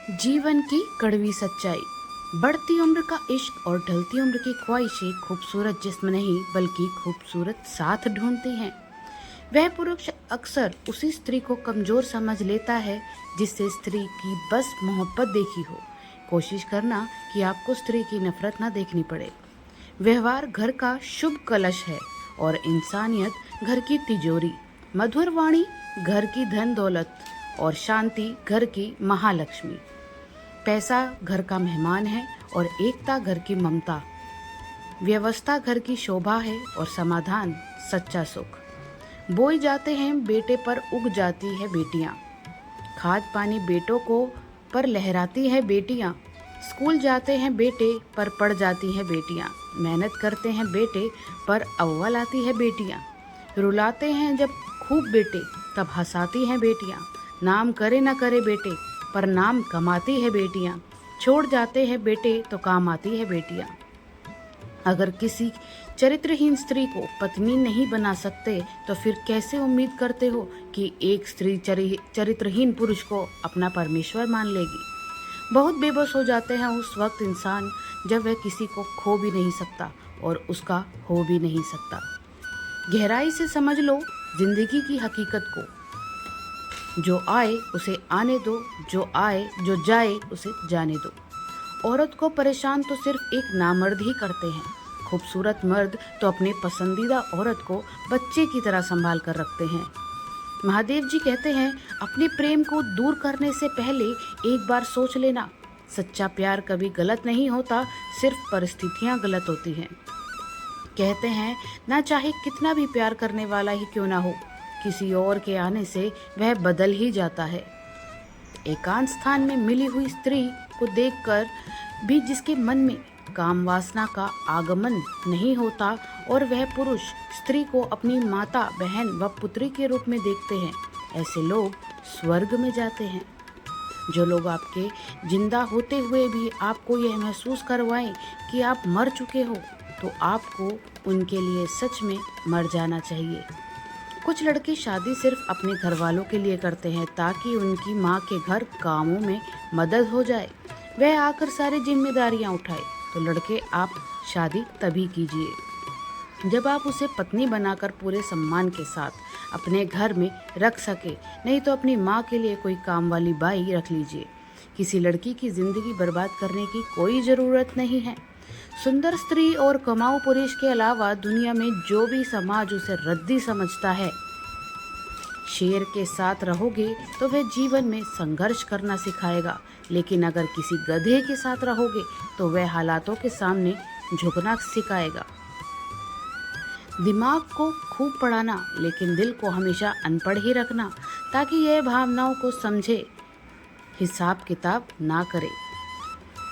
जीवन की कड़वी सच्चाई। बढ़ती उम्र का इश्क और ढलती उम्र की ख्वाहिशें खूबसूरत जिस्म नहीं बल्कि खूबसूरत साथ ढूंढती हैं। वह पुरुष अक्सर उसी स्त्री को कमजोर समझ लेता है जिससे स्त्री की बस मोहब्बत देखी हो। कोशिश करना कि आपको स्त्री की नफरत ना देखनी पड़े। व्यवहार घर का शुभ कलश है और इंसानियत घर की तिजोरी। मधुर वाणी घर की धन दौलत और शांति घर की महालक्ष्मी। पैसा घर का मेहमान है और एकता घर की ममता। व्यवस्था घर की शोभा है और समाधान सच्चा सुख। बोए जाते हैं बेटे पर उग जाती है बेटियां। खाद पानी बेटों को पर लहराती है बेटियां। स्कूल जाते हैं बेटे पर पढ़ जाती हैं बेटियां। मेहनत करते हैं बेटे पर अव्वल आती है बेटियां। रुलाते हैं जब खूब बेटे तब हंसाती हैं बेटियां। नाम करे न करे बेटे पर नाम कमाती है बेटियां। छोड़ जाते हैं बेटे तो काम आती है बेटियां। अगर किसी चरित्रहीन स्त्री को पत्नी नहीं बना सकते तो फिर कैसे उम्मीद करते हो कि एक स्त्री चरित्रहीन पुरुष को अपना परमेश्वर मान लेगी। बहुत बेबस हो जाते हैं उस वक्त इंसान जब वह किसी को खो भी नहीं सकता और उसका हो भी नहीं सकता। गहराई से समझ लो जिंदगी की हकीकत को। जो आए उसे आने दो, जो आए जो जाए उसे जाने दो। औरत को परेशान तो सिर्फ एक नामर्द ही करते हैं। खूबसूरत मर्द तो अपने पसंदीदा औरत को बच्चे की तरह संभाल कर रखते हैं। महादेव जी कहते हैं, अपने प्रेम को दूर करने से पहले एक बार सोच लेना। सच्चा प्यार कभी गलत नहीं होता, सिर्फ परिस्थितियां गलत होती हैं। कहते हैं, ना चाहे कितना भी प्यार करने वाला ही क्यों ना हो, किसी और के आने से वह बदल ही जाता है। एकांत स्थान में मिली हुई स्त्री को देखकर भी जिसके मन में काम वासना का आगमन नहीं होता और वह पुरुष स्त्री को अपनी माता बहन व पुत्री के रूप में देखते हैं, ऐसे लोग स्वर्ग में जाते हैं। जो लोग आपके जिंदा होते हुए भी आपको यह महसूस करवाएं कि आप मर चुके हो, तो आपको उनके लिए सच में मर जाना चाहिए। कुछ लड़के शादी सिर्फ अपने घर वालों के लिए करते हैं ताकि उनकी माँ के घर कामों में मदद हो जाए, वह आकर सारी जिम्मेदारियाँ उठाए। तो लड़के, आप शादी तभी कीजिए जब आप उसे पत्नी बनाकर पूरे सम्मान के साथ अपने घर में रख सके, नहीं तो अपनी माँ के लिए कोई काम वाली बाई रख लीजिए। किसी लड़की की जिंदगी बर्बाद करने की कोई ज़रूरत नहीं है। सुंदर स्त्री और कमाऊ पुरुष के अलावा दुनिया में जो भी समाज उसे रद्दी समझता है, शेर के साथ रहोगे तो वह जीवन में संघर्ष करना सिखाएगा, लेकिन अगर किसी गधे के साथ रहोगे तो वह हालातों के सामने झुकना सिखाएगा। दिमाग को खूब पढ़ाना लेकिन दिल को हमेशा अनपढ़ ही रखना, ताकि यह भावनाओं को समझे, हिसाब किताब ना करे।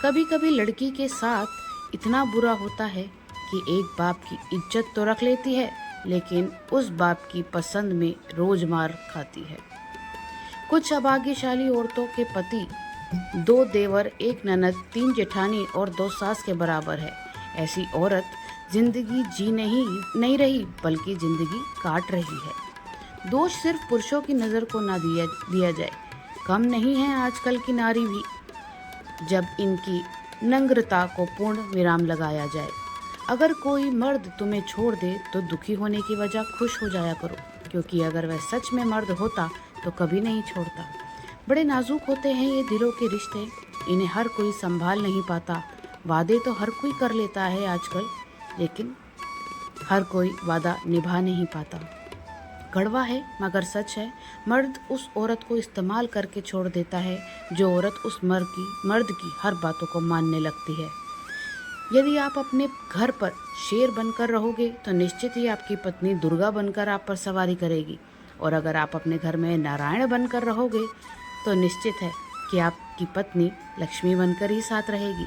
कभी कभी लड़की के साथ इतना बुरा होता है कि एक बाप की इज्जत तो रख लेती है, लेकिन उस बाप की पसंद में रोज मार खाती है। कुछ अभाग्यशाली औरतों के पति 2 देवर, 1 ननद, 3 जेठानी और 2 सास के बराबर है। ऐसी औरत जिंदगी जी नहीं रही बल्कि जिंदगी काट रही है। दोष सिर्फ पुरुषों की नज़र को ना दिया जाए। कम नहीं है आजकल की नारी भी, जब इनकी नम्रता को पूर्ण विराम लगाया जाए। अगर कोई मर्द तुम्हें छोड़ दे तो दुखी होने की वजह खुश हो जाया करो, क्योंकि अगर वह सच में मर्द होता तो कभी नहीं छोड़ता। बड़े नाजुक होते हैं ये दिलों के रिश्ते, इन्हें हर कोई संभाल नहीं पाता। वादे तो हर कोई कर लेता है आजकल, लेकिन हर कोई वादा निभा नहीं पाता। कड़वा है मगर सच है, मर्द उस औरत को इस्तेमाल करके छोड़ देता है जो औरत उस मर्द की हर बातों को मानने लगती है। यदि आप अपने घर पर शेर बनकर रहोगे तो निश्चित ही आपकी पत्नी दुर्गा बनकर आप पर सवारी करेगी, और अगर आप अपने घर में नारायण बनकर रहोगे तो निश्चित है कि आपकी पत्नी लक्ष्मी बनकर ही साथ रहेगी।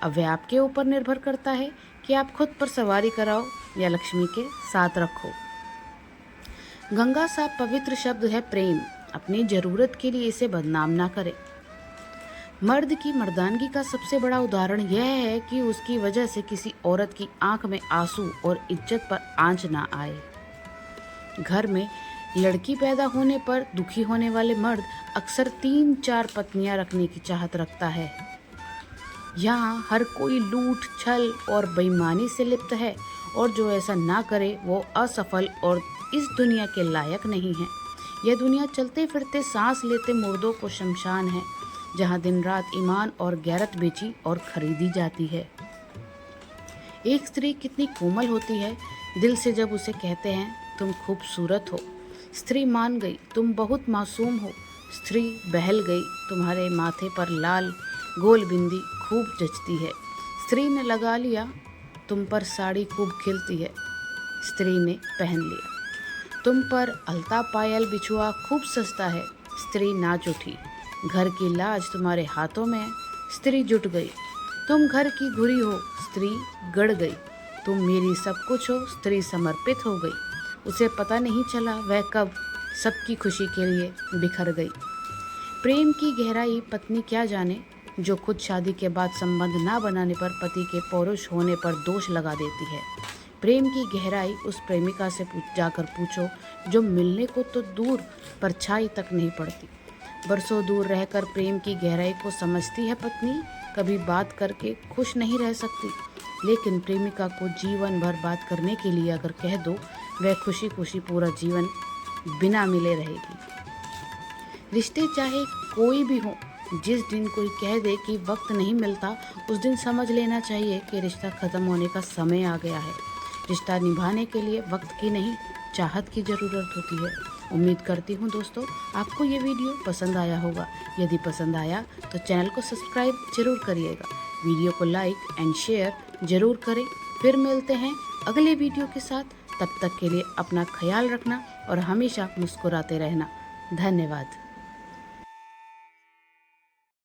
अब वह आपके ऊपर निर्भर करता है कि आप खुद पर सवारी कराओ या लक्ष्मी के साथ रखो। गंगा सा पवित्र शब्द है प्रेम, अपनी जरूरत के लिए इसे बदनाम ना करें। मर्द की मर्दानगी का सबसे बड़ा उदाहरण यह है कि उसकी वजह से किसी औरत की आंख में आंसू और इज्जत पर आंच ना आए। घर में लड़की पैदा होने पर दुखी होने वाले मर्द अक्सर 3-4 पत्नियां रखने की चाहत रखता है। यहाँ हर कोई लूट, छल और बेईमानी से लिप्त है और जो ऐसा ना करे वो असफल और इस दुनिया के लायक नहीं है। यह दुनिया चलते फिरते सांस लेते मुर्दों को शमशान है, जहाँ दिन रात ईमान और गैरत बेची और खरीदी जाती है। एक स्त्री कितनी कोमल होती है, दिल से जब उसे कहते हैं तुम खूबसूरत हो, स्त्री मान गई तुम बहुत मासूम हो, स्त्री बहल गई तुम्हारे माथे पर लाल गोल बिंदी खूब जचती है, स्त्री ने लगा लिया तुम पर साड़ी खूब खिलती है, स्त्री ने पहन लिया तुम पर अलता पायल बिछुआ खूब सस्ता है, स्त्री नाच उठी, घर की लाज तुम्हारे हाथों में है, स्त्री जुट गई, तुम घर की घुरी हो, स्त्री गड़ गई, तुम मेरी सब कुछ हो, स्त्री समर्पित हो गई, उसे पता नहीं चला वह कब सबकी खुशी के लिए बिखर गई। प्रेम की गहराई पत्नी क्या जाने, जो खुद शादी के बाद संबंध ना बनाने पर पति के पौरुष होने पर दोष लगा देती है। प्रेम की गहराई उस प्रेमिका से जाकर पूछो जो मिलने को तो दूर परछाई तक नहीं पड़ती। बरसों दूर रहकर प्रेम की गहराई को समझती है पत्नी, कभी बात करके खुश नहीं रह सकती, लेकिन प्रेमिका को जीवन भर बात करने के लिए अगर कह दो, वह खुशी खुशी पूरा जीवन बिना मिले रहेगी। रिश्ते चाहे कोई भी हो, जिस दिन कोई कह दे कि वक्त नहीं मिलता, उस दिन समझ लेना चाहिए कि रिश्ता ख़त्म होने का समय आ गया है। रिश्ता निभाने के लिए वक्त की नहीं, चाहत की ज़रूरत होती है। उम्मीद करती हूँ दोस्तों आपको ये वीडियो पसंद आया होगा। यदि पसंद आया तो चैनल को सब्सक्राइब जरूर करिएगा, वीडियो को लाइक एंड शेयर जरूर करें। फिर मिलते हैं अगले वीडियो के साथ, तब तक के लिए अपना ख्याल रखना और हमेशा मुस्कुराते रहना। धन्यवाद।